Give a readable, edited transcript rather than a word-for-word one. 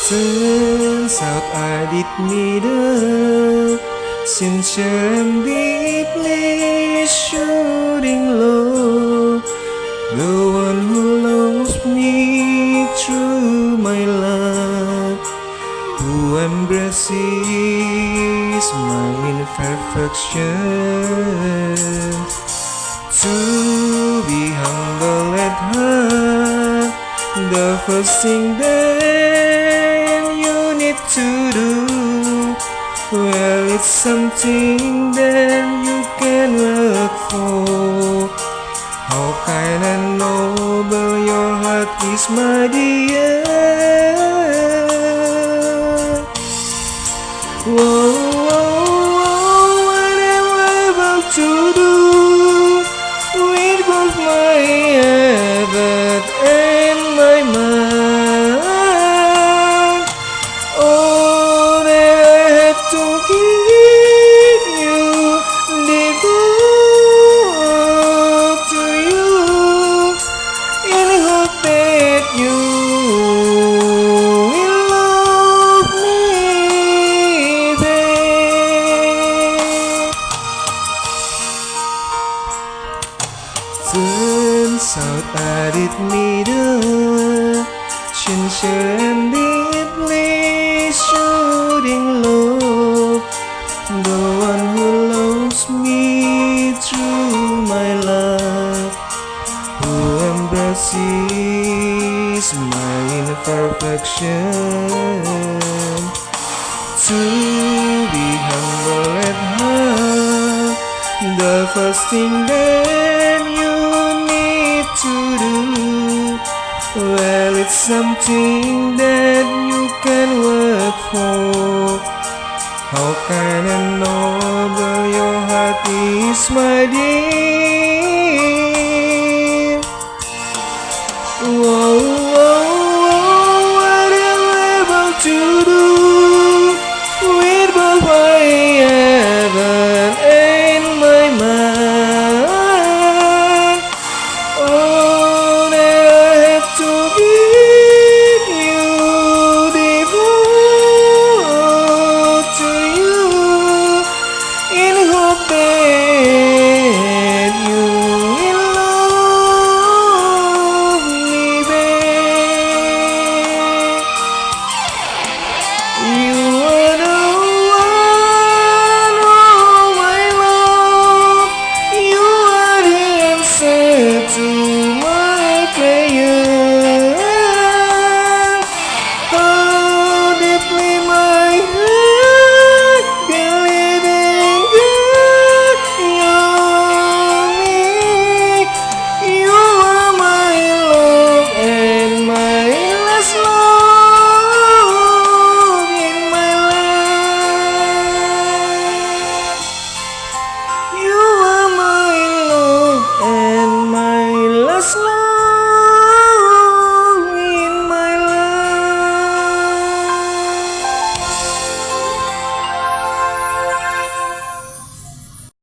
Turns out I did need her, since I'm deeply shooting low. The one who loves me through my life, who embraces my imperfections. To be humble at heart, the first thing that you need to do, well, it's something that you can work for. How kind and noble your heart is, my dear. Whoa, what am I about to do with both my effort and my mind? All that I had to give you, devote to you, in hope that you will love me back. Turns out I did need her, sincere and deeply shooting love. The one who loves me through my life, who embraces my imperfection. To be humble at heart, the first thing that you need to do, well, it's something that you can work for. How kind and noble your heart is, my dear.